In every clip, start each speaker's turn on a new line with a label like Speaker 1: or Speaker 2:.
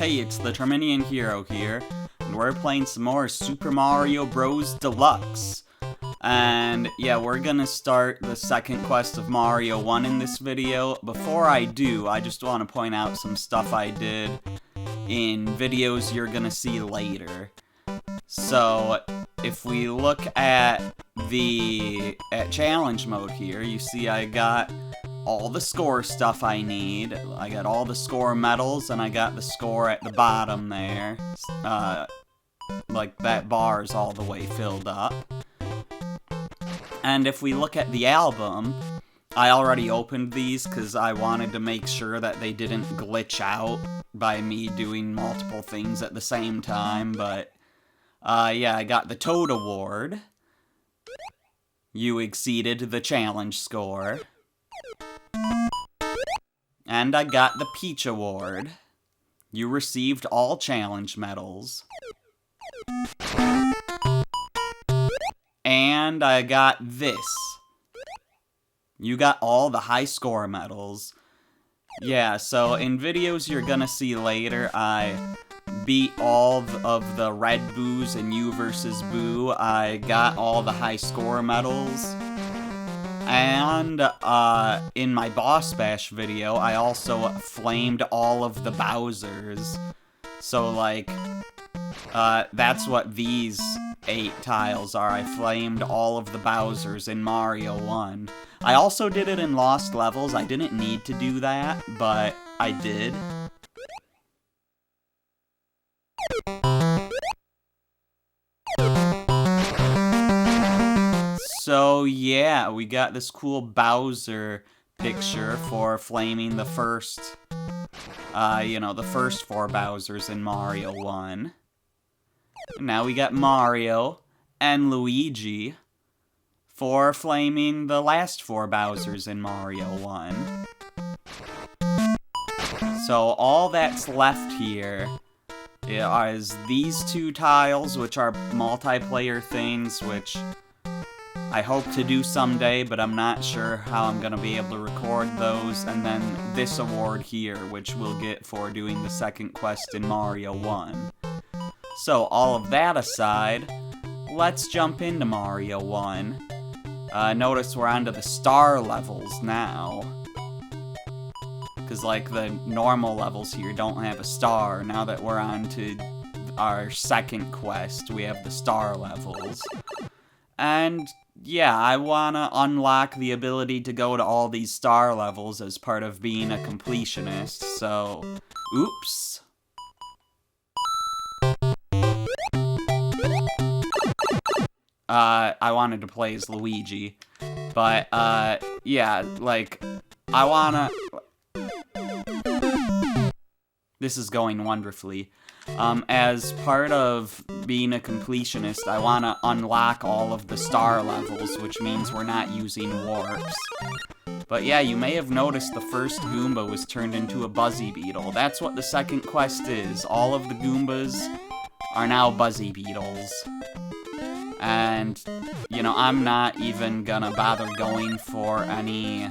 Speaker 1: Hey, it's the Terminian Hero here, and we're playing some more Super Mario Bros. Deluxe. And yeah, we're gonna start the second quest of Mario 1 in this video. Before I do, I just want to point out some stuff I did in videos you're gonna see later. So, if we look at challenge mode here, you see I got all the score stuff I need. I got all the score medals, and I got the score at the bottom there. Like that bar's all the way filled up. And if we look at the album, I already opened these because I wanted to make sure that they didn't glitch out by me doing multiple things at the same time, but yeah, I got the Toad Award. You exceeded the challenge score. And I got the Peach Award. You received all challenge medals. And I got this. You got all the high score medals. Yeah, so in videos you're gonna see later, I beat all of the Red Boos and You vs. Boo. I got all the high score medals. And in my Boss Bash video, I also flamed all of the Bowsers. So, like, that's what these 8 tiles are. I flamed all of the Bowsers in Mario 1. I also did it in Lost Levels. I didn't need to do that, but I did. So yeah, we got this cool Bowser picture for flaming the first, the first 4 Bowsers in Mario 1. Now we got Mario and Luigi for flaming the last 4 Bowsers in Mario 1. So all that's left here is these 2 tiles, which are multiplayer things, which I hope to do someday, but I'm not sure how I'm going to be able to record those, and then this award here, which we'll get for doing the second quest in Mario 1. So, all of that aside, let's jump into Mario 1. Notice we're onto the star levels now. Because, like, the normal levels here don't have a star. Now that we're on to our second quest, we have the star levels. And yeah, I want to unlock the ability to go to all these star levels as part of being a completionist, so oops. I wanted to play as Luigi, but yeah, like, I wanna... This is going wonderfully. As part of being a completionist, I want to unlock all of the star levels, which means we're not using warps. But yeah, you may have noticed the first Goomba was turned into a Buzzy Beetle. That's what the second quest is. All of the Goombas are now Buzzy Beetles. And, I'm not even gonna bother going for any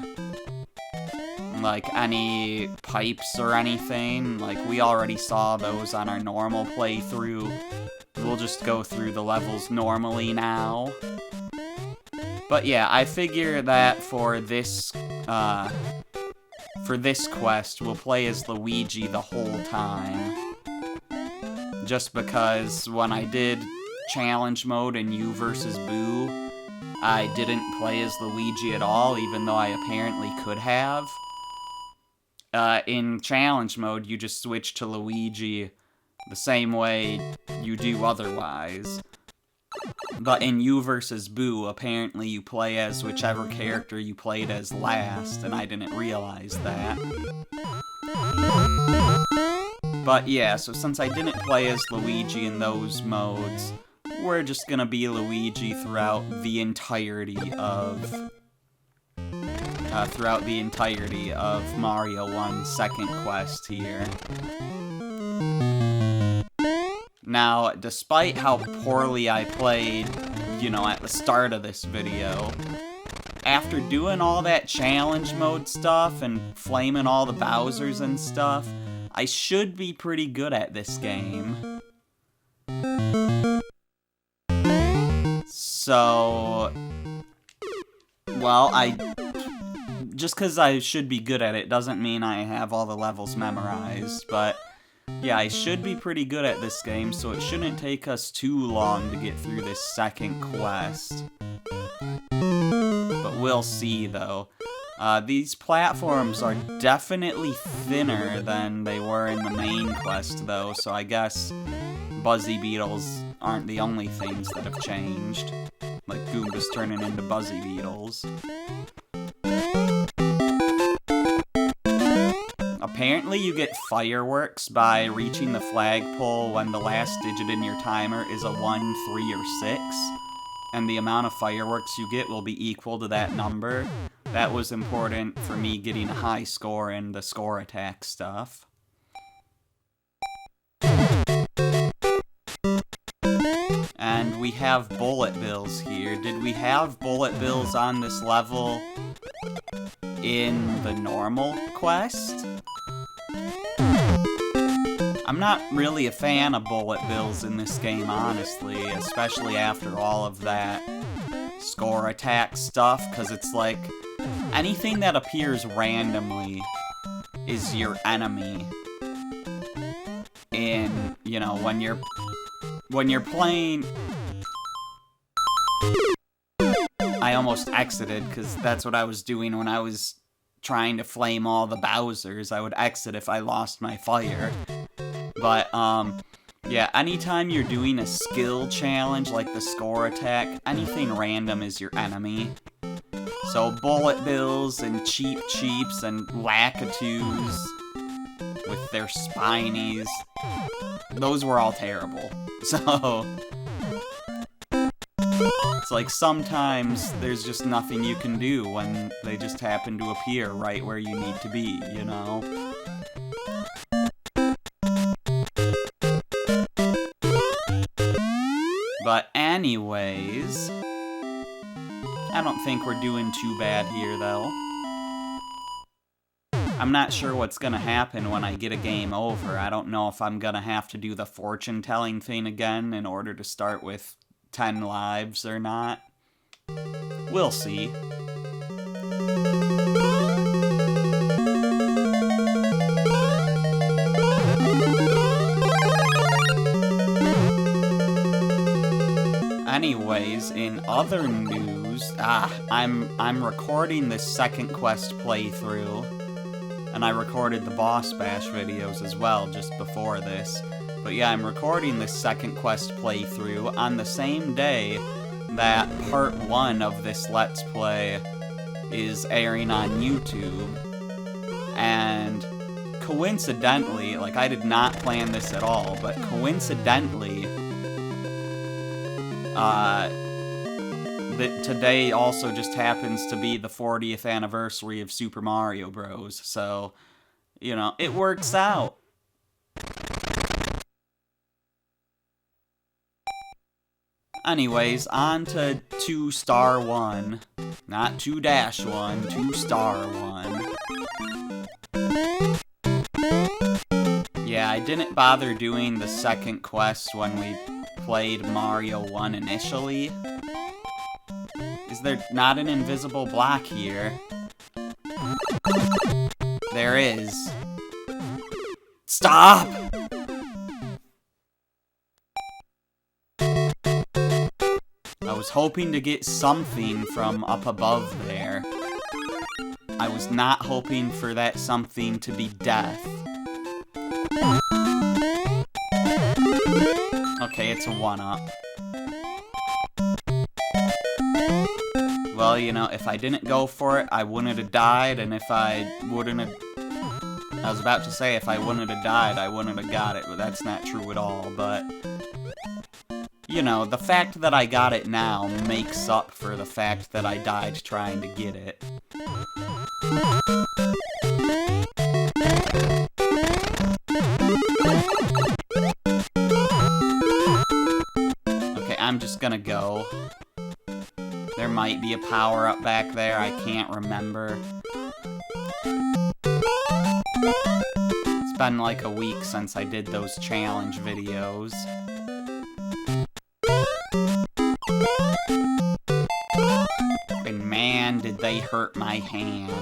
Speaker 1: pipes or anything. Like, we already saw those on our normal playthrough. We'll just go through the levels normally now. But yeah, I figure that for this quest, we'll play as Luigi the whole time. Just because when I did challenge mode in You vs. Boo, I didn't play as Luigi at all, even though I apparently could have. In challenge mode, you just switch to Luigi the same way you do otherwise. But in You vs. Boo, apparently you play as whichever character you played as last, and I didn't realize that. But yeah, so since I didn't play as Luigi in those modes, we're just gonna be Luigi throughout the entirety of Mario 1's second quest here. Now, despite how poorly I played, at the start of this video, after doing all that challenge mode stuff and flaming all the Bowsers and stuff, I should be pretty good at this game. So... Well, just because I should be good at it doesn't mean I have all the levels memorized, but... Yeah, I should be pretty good at this game, so it shouldn't take us too long to get through this second quest. But we'll see, though. These platforms are definitely thinner than they were in the main quest, though, so I guess Buzzy Beetles aren't the only things that have changed. Like Goombas turning into Buzzy Beetles. Apparently you get fireworks by reaching the flagpole when the last digit in your timer is a 1, 3, or 6. And the amount of fireworks you get will be equal to that number. That was important for me getting a high score in the score attack stuff. And we have bullet bills here. Did we have bullet bills on this level in the normal quest? I'm not really a fan of bullet bills in this game, honestly, especially after all of that score attack stuff, because it's like, anything that appears randomly is your enemy. In, you know, when you're playing... I almost exited, because that's what I was doing when I was trying to flame all the Bowsers. I would exit if I lost my fire. But, yeah, anytime you're doing a skill challenge, like the score attack, anything random is your enemy. So, bullet bills and cheap cheeps and lackatoos with their spinies, those were all terrible. So, it's like sometimes there's just nothing you can do when they just happen to appear right where you need to be, you know? But anyways, I don't think we're doing too bad here, though. I'm not sure what's gonna happen when I get a game over. I don't know if I'm gonna have to do the fortune-telling thing again in order to start with 10 lives or not. We'll see. Anyways, in other news, I'm recording this second quest playthrough, and I recorded the Boss Bash videos as well just before this. But yeah, I'm recording this second quest playthrough on the same day that part 1 of this Let's Play is airing on YouTube. And coincidentally, like I did not plan this at all, but coincidentally, that today also just happens to be the 40th anniversary of Super Mario Bros. So, you know, it works out. Anyways, on to 2*1. Not 2-1, 2*1. Yeah, I didn't bother doing the second quest when we played Mario 1 initially. Is there not an invisible block here? There is. Stop! I was hoping to get something from up above there. I was not hoping for that something to be death. Okay, it's a 1-up. Well, you know, if I didn't go for it, I wouldn't have died, and if I wouldn't have... I was about to say, if I wouldn't have died, I wouldn't have got it, but that's not true at all, but... You know, the fact that I got it now makes up for the fact that I died trying to get it. Okay, I'm just gonna go. There might be a power-up back there, I can't remember. It's been like a week since I did those challenge videos. And man, did they hurt my hand.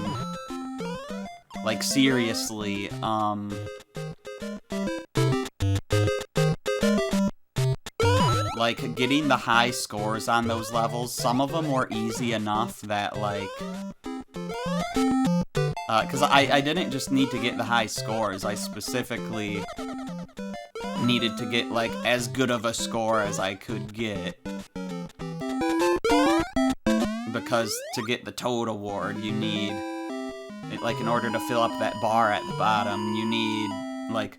Speaker 1: Like, seriously, like, getting the high scores on those levels, some of them were easy enough that, like, because I didn't just need to get the high scores, I specifically needed to get, like, as good of a score as I could get. Because to get the Toad Award, you need, like, in order to fill up that bar at the bottom, you need, like,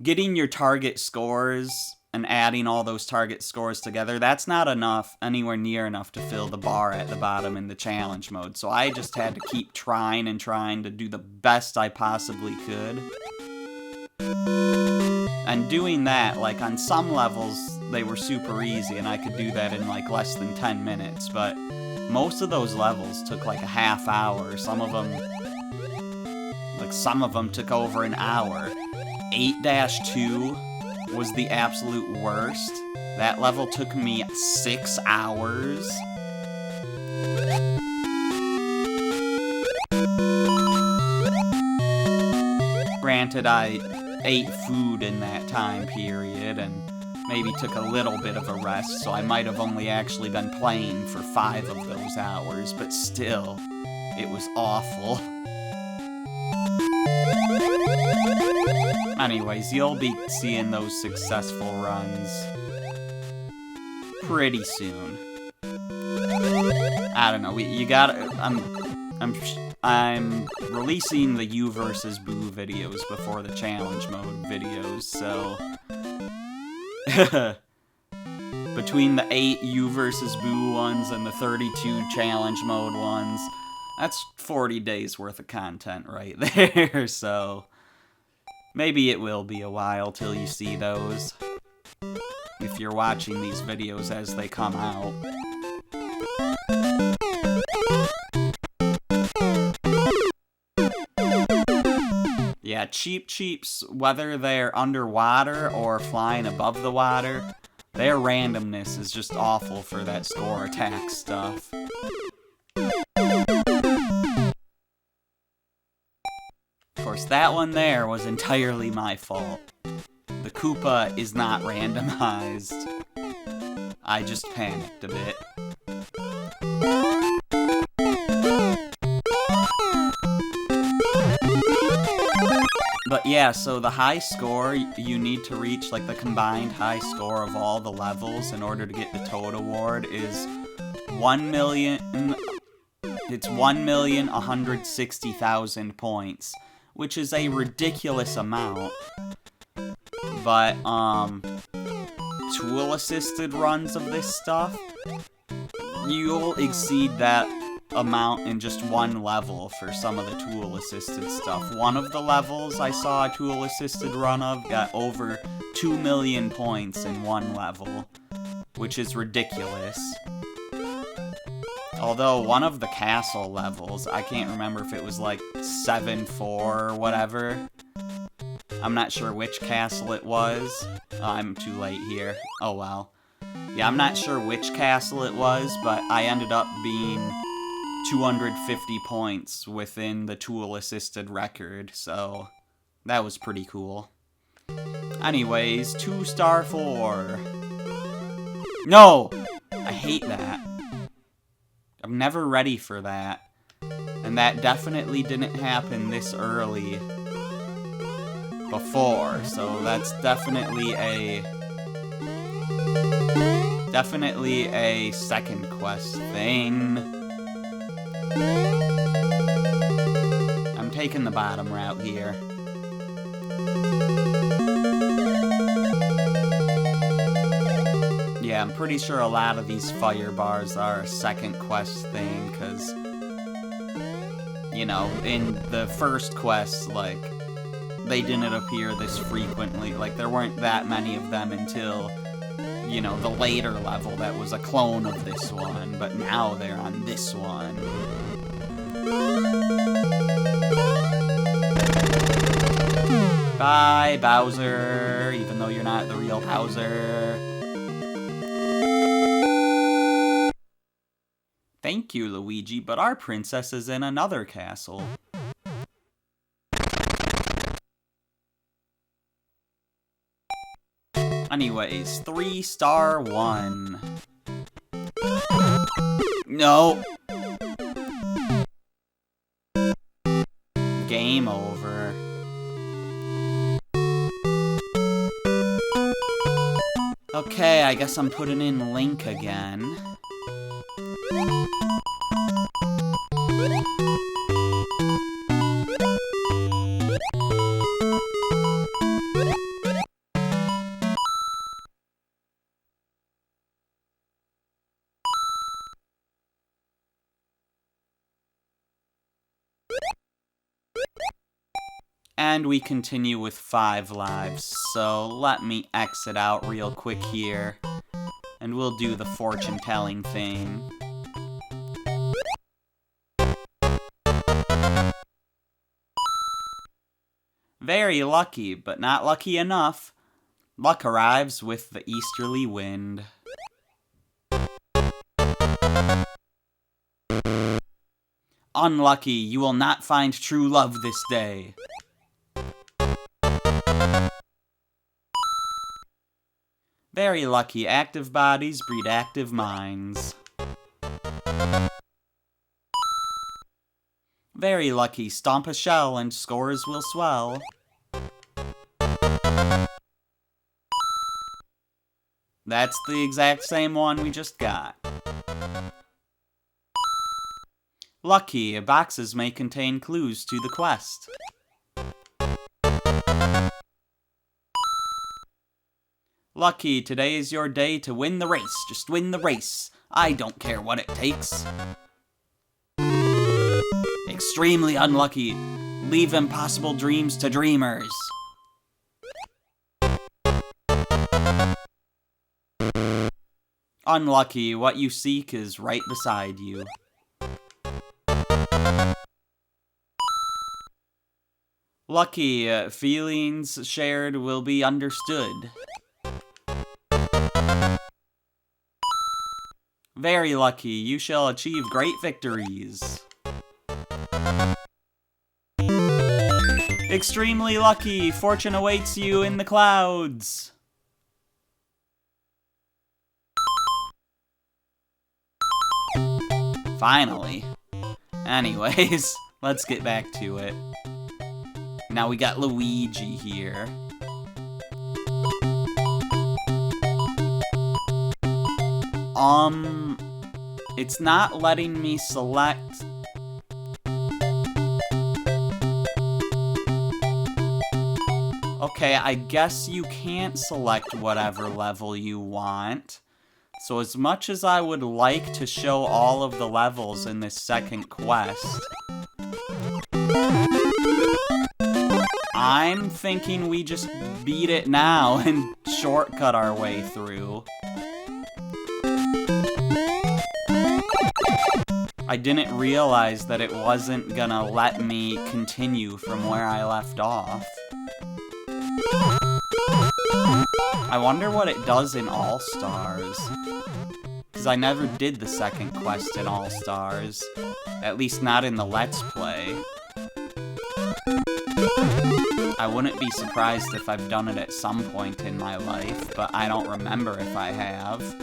Speaker 1: getting your target scores and adding all those target scores together, that's not enough, anywhere near enough to fill the bar at the bottom in the challenge mode. So I just had to keep trying and trying to do the best I possibly could. And doing that, like, on some levels, they were super easy, and I could do that in, like, less than 10 minutes, but most of those levels took, like, a half hour. Some of them took over an hour. 8-2 was the absolute worst. That level took me 6 hours. Granted, I ate food in that time period, and maybe took a little bit of a rest, so I might have only actually been playing for 5 of those hours, but still, it was awful. Anyways, you'll be seeing those successful runs pretty soon. I don't know, you gotta, I'm releasing the You vs. Boo videos before the challenge mode videos, so between the 8 You vs. Boo ones and the 32 challenge mode ones, that's 40 days worth of content right there, so maybe it will be a while till you see those, if you're watching these videos as they come out. Yeah, Cheep Cheeps, whether they're underwater or flying above the water, their randomness is just awful for that score attack stuff. Of course, that one there was entirely my fault. The Koopa is not randomized. I just panicked a bit. But yeah, so the high score, you need to reach, like, the combined high score of all the levels in order to get the Toad Award is 1,160,000 points, which is a ridiculous amount. But, tool-assisted runs of this stuff, you'll exceed that amount in just one level for some of the tool-assisted stuff. One of the levels I saw a tool-assisted run of got over 2 million points in one level, which is ridiculous. Although one of the castle levels, I can't remember if it was like 7-4 or whatever. I'm not sure which castle it was. I'm too late here. Oh well. Yeah, I'm not sure which castle it was, but I ended up being 250 points within the tool-assisted record, so that was pretty cool. Anyways, 2-star 4. No! I hate that. I'm never ready for that. And that definitely didn't happen this early before, so that's definitely a second quest thing. I'm taking the bottom route here. Yeah, I'm pretty sure a lot of these fire bars are a second quest thing, because, you know, in the first quest, like, they didn't appear this frequently. Like, there weren't that many of them until, you know, the later level that was a clone of this one, but now they're on this one. Bye, Bowser, even though you're not the real Bowser. Thank you, Luigi, but our princess is in another castle. Anyways, 3-star 1. No! Game over. Okay, I guess I'm putting in Link again. And we continue with 5 lives, so let me exit out real quick here, and we'll do the fortune-telling thing. Very lucky, but not lucky enough. Luck arrives with the easterly wind. Unlucky, you will not find true love this day. Very lucky, active bodies breed active minds. Very lucky, stomp a shell and scores will swell. That's the exact same one we just got. Lucky, boxes may contain clues to the quest. Lucky, today is your day to win the race. Just win the race. I don't care what it takes. Extremely unlucky. Leave impossible dreams to dreamers. Unlucky, what you seek is right beside you. Lucky, feelings shared will be understood. Very lucky, you shall achieve great victories. Extremely lucky, fortune awaits you in the clouds. Finally. Anyways, let's get back to it. Now we got Luigi here. It's not letting me select. Okay, I guess you can't select whatever level you want. So as much as I would like to show all of the levels in this second quest, I'm thinking we just beat it now and shortcut our way through. I didn't realize that it wasn't gonna let me continue from where I left off. I wonder what it does in All-Stars. Because I never did the second quest in All-Stars. At least not in the Let's Play. I wouldn't be surprised if I've done it at some point in my life, but I don't remember if I have.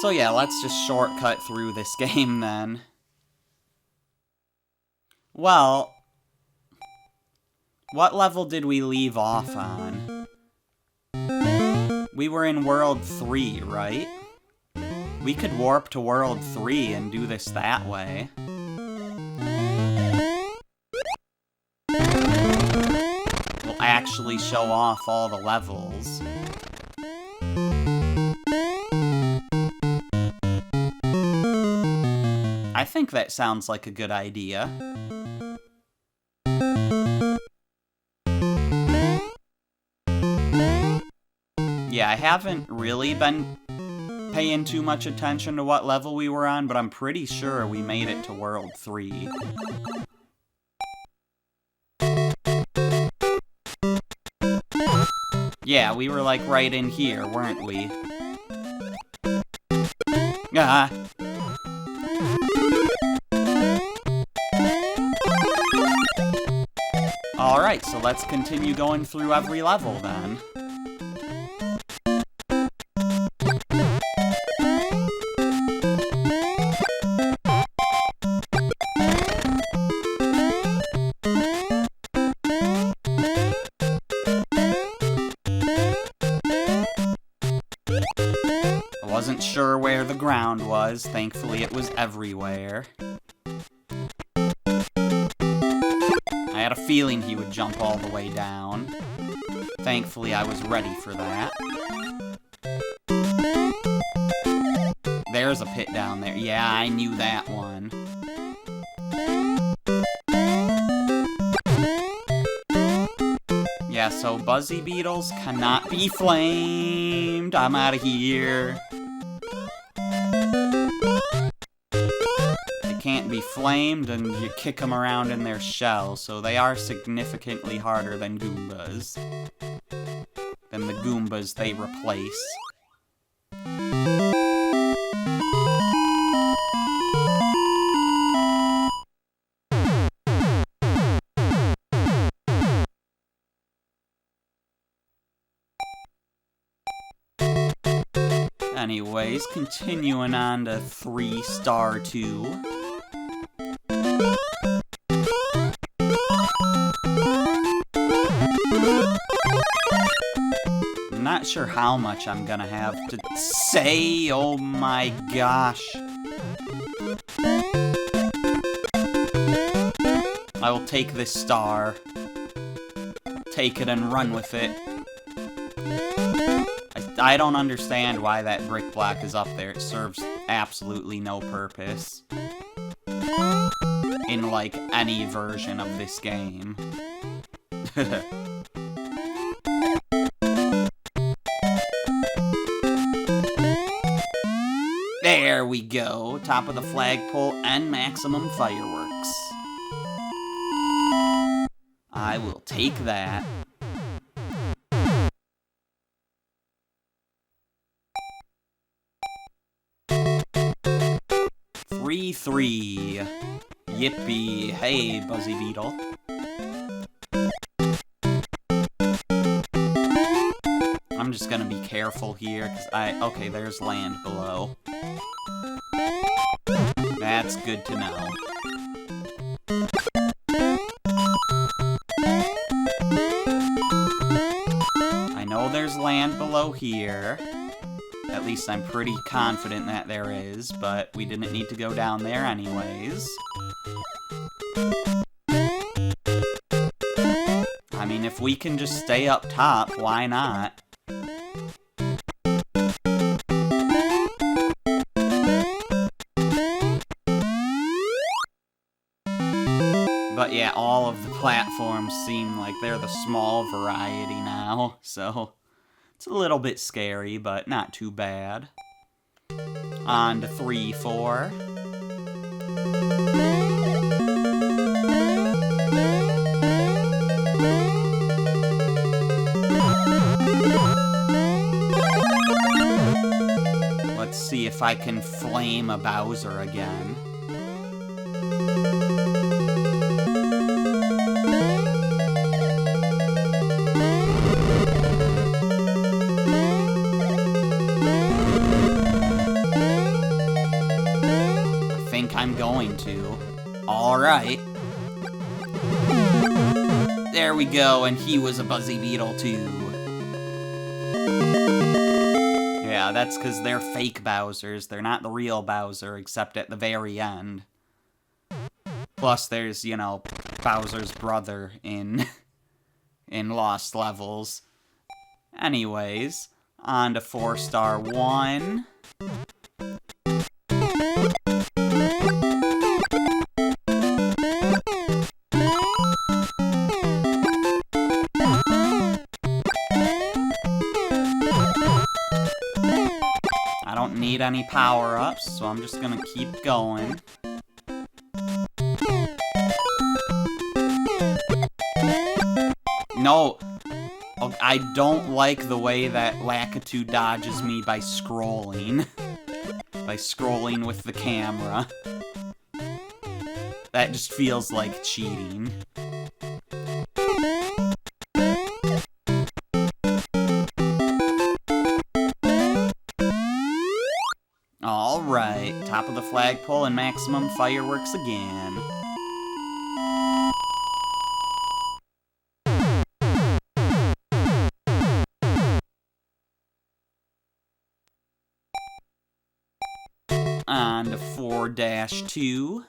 Speaker 1: So yeah, let's just shortcut through this game then. Well, what level did we leave off on? We were in World 3, right? We could warp to World 3 and do this that way. We'll actually show off all the levels. I think that sounds like a good idea. Yeah, I haven't really been paying too much attention to what level we were on, but I'm pretty sure we made it to World 3. Yeah, we were like right in here, weren't we? Ah. Alright, so let's continue going through every level then. I wasn't sure where the ground was. Thankfully, it was everywhere. I had a feeling he would jump all the way down. Thankfully, I was ready for that. There's a pit down there. Yeah, I knew that one. Yeah, so Buzzy Beetles cannot be flamed. I'm out of here. They can't be flamed, and you kick them around in their shell, so they are significantly harder than Goombas. Than the Goombas they replace. Anyways, continuing on to 3-star 2. I'm not sure how much I'm gonna have to say. Oh my gosh. I will take this star. Take it and run with it. I don't understand why that brick block is up there. It serves absolutely no purpose. In, like, any version of this game. There we go. Top of the flagpole and maximum fireworks. I will take that. 3-3. Yippee. Hey, Buzzy Beetle. I'm just gonna be careful here, because okay, there's land below. That's good to know. I know there's land below here. At least I'm pretty confident that there is, but we didn't need to go down there anyways. I mean, if we can just stay up top, why not? But yeah, all of the platforms seem like they're the small variety now, so it's a little bit scary, but not too bad. On to 3-4. Let's see if I can flame a Bowser again. I'm going to. Alright. There we go, and he was a Buzzy Beetle too. Yeah, that's because they're fake Bowsers. They're not the real Bowser, except at the very end. Plus, there's, you know, Bowser's brother in Lost Levels. Anyways, on to 4-star 1. don't need any power-ups, so I'm just gonna keep going. No! Oh, I don't like the way that Lakitu dodges me by scrolling. By scrolling with the camera. That just feels like cheating. Alright, top of the flagpole and maximum fireworks again. On to 4-2.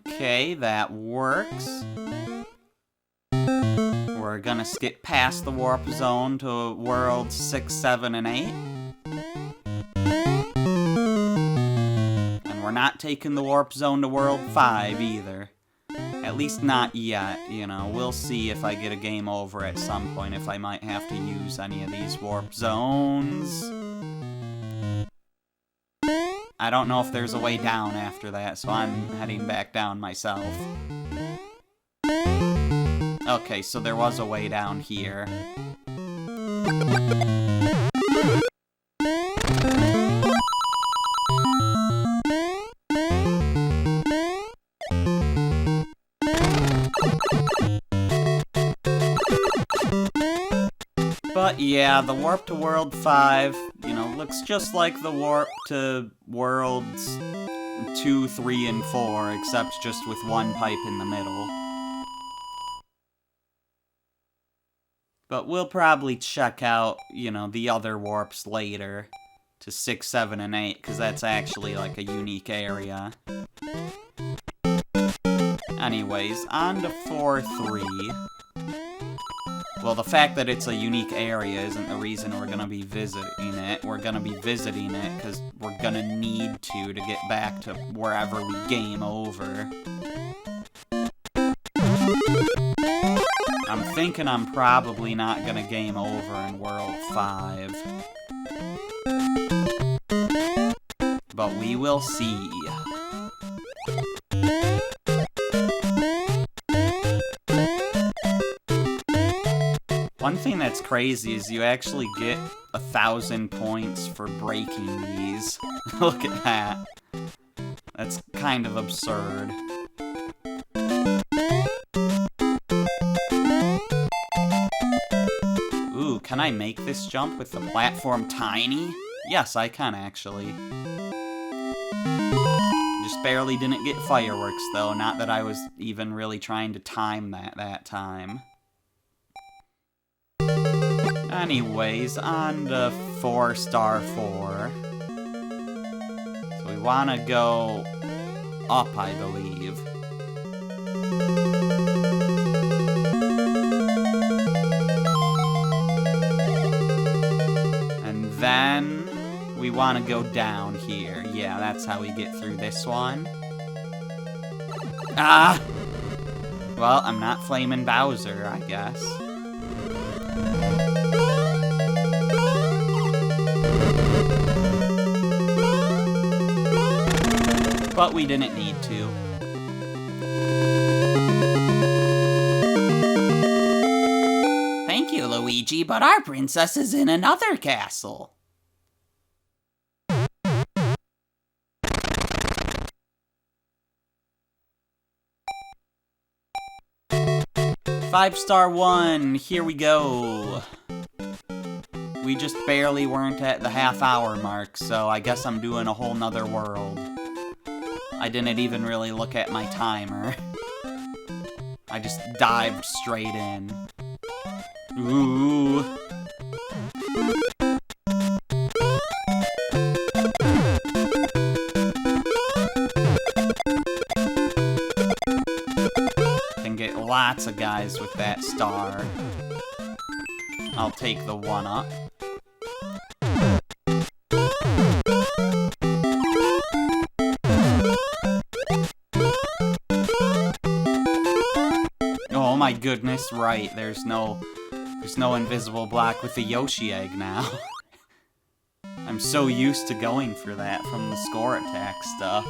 Speaker 1: Okay, that works. We're gonna skip past the warp zone to worlds 6, 7, and 8. And we're not taking the warp zone to world 5 either. At least not yet, you know. We'll see if I get a game over at some point, if I might have to use any of these warp zones. I don't know if there's a way down after that, so I'm heading back down myself. Okay, so there was a way down here. But yeah, the warp to World 5, you know, looks just like the warp to Worlds 2, 3, and 4, except just with one pipe in the middle. But we'll probably check out, you know, the other warps later, to 6, 7, and 8, because that's actually like a unique area. Anyways, on to 4, 3. Well, the fact that it's a unique area isn't the reason we're gonna be visiting it. We're gonna be visiting it because we're gonna need to get back to wherever we game over. I'm thinking I'm probably not gonna game over in World 5. But we will see. One thing that's crazy is you actually get 1,000 points for breaking these. Look at that. That's kind of absurd. Ooh, can I make this jump with the platform tiny? Yes, I can actually. Just barely didn't get fireworks though, not that I was even really trying to time that time. Anyways, on to 4-4. So we want to go up, I believe. And then we want to go down here. Yeah, that's how we get through this one. Ah! Well, I'm not Flamin' Bowser, I guess. But we didn't need to. Thank you, Luigi, but our princess is in another castle. 5-star 1, here we go. We just barely weren't at the half-hour mark, so I guess I'm doing a whole nother world. I didn't even really look at my timer. I just dived straight in. Ooh. Can get lots of guys with that star. I'll take the 1-up. goodness, right. There's no invisible block with the Yoshi egg now. I'm so used to going for that from the score attack stuff.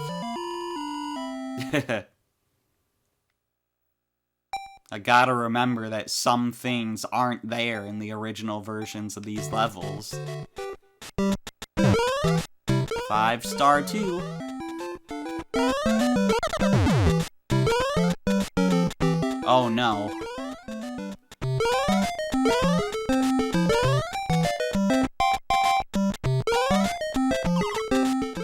Speaker 1: I gotta remember that some things aren't there in the original versions of these levels. 5-star 2. Oh no.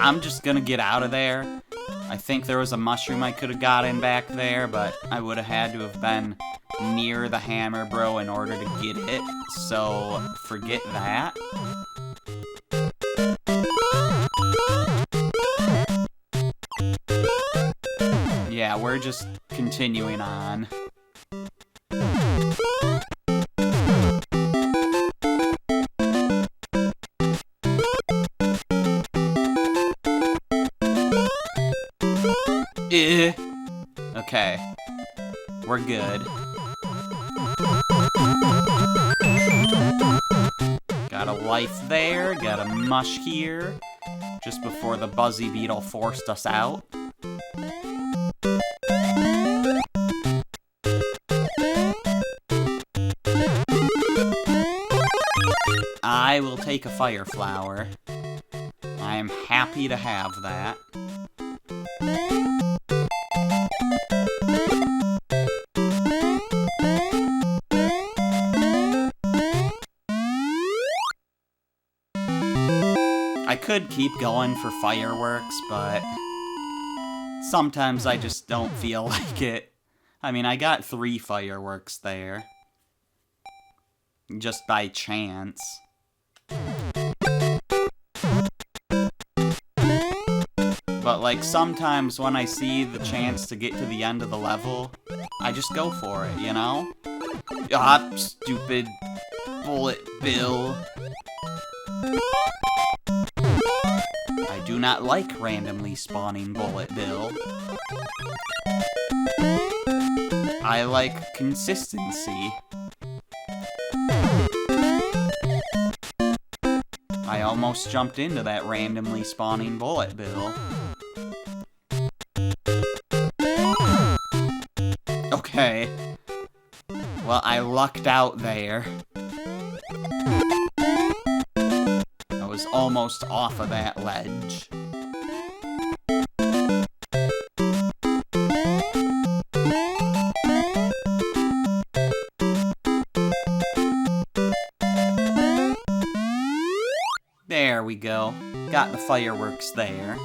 Speaker 1: I'm just gonna get out of there. I think there was a mushroom I could have gotten back there, but I would have had to have been near the hammer bro in order to get it, so forget that. Yeah, we're just continuing on. Okay. We're good. Got a life there, got a mush here, just before the Buzzy Beetle forced us out. I will take a fire flower. I am happy to have that. I could keep going for fireworks, but sometimes I just don't feel like it. I mean, I got 3 fireworks there. Just by chance. But, like, sometimes when I see the chance to get to the end of the level, I just go for it, you know? Ah, stupid Bullet Bill. I do not like randomly spawning Bullet Bill. I like consistency. I almost jumped into that randomly spawning Bullet Bill. Okay. Well, I lucked out there. I was almost off of that ledge. There we go. Got the fireworks there.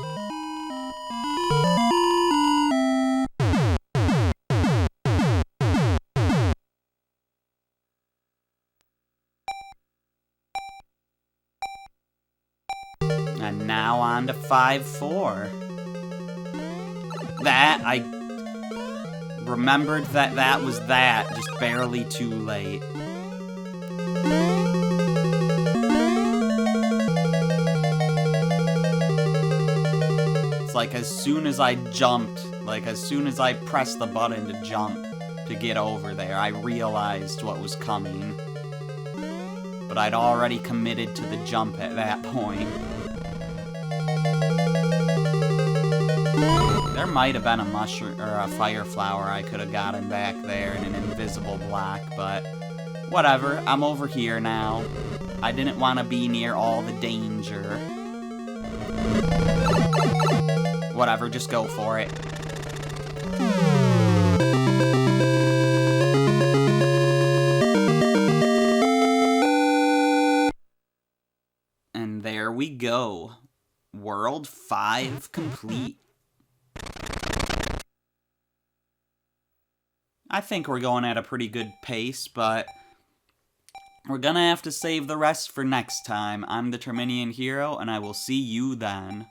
Speaker 1: And now on to 5-4. That, I remembered that was that, just barely too late. It's like as soon as I jumped, like as soon as I pressed the button to jump to get over there, I realized what was coming. But I'd already committed to the jump at that point. There might have been a mushroom or a fire flower I could have gotten back there in an invisible block, but whatever, I'm over here now. I didn't want to be near all the danger. Whatever, just go for it. And there we go. World 5 complete. I think we're going at a pretty good pace, but we're gonna have to save the rest for next time. I'm the Terminian Hero, and I will see you then.